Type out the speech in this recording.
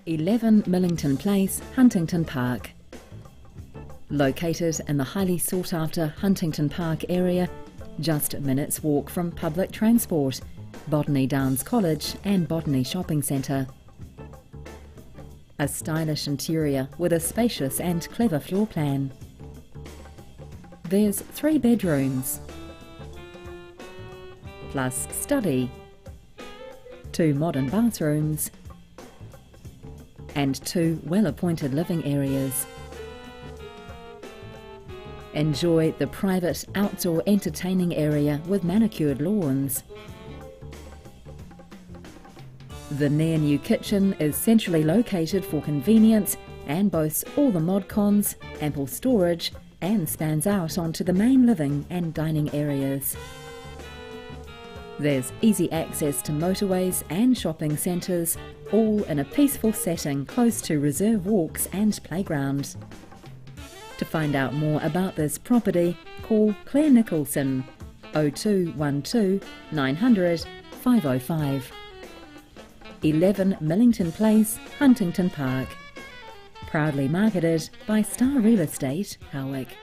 11 Millington Place, Huntington Park. Located in the highly sought-after Huntington Park area, just a minute's walk from public transport, Botany Downs College and Botany Shopping Centre. A stylish interior with a spacious and clever floor plan. There's 3 bedrooms, plus study, 2 modern bathrooms, and 2 well-appointed living areas. Enjoy the private outdoor entertaining area with manicured lawns. The near-new kitchen is centrally located for convenience and boasts all the mod cons, ample storage, and spans out onto the main living and dining areas. There's easy access to motorways and shopping centres, all in a peaceful setting close to reserve walks and playground. To find out more about this property, call Claire Nicholson 0212 900 505. 11 Millington Place, Huntington Park. Proudly marketed by Star Real Estate, Howick.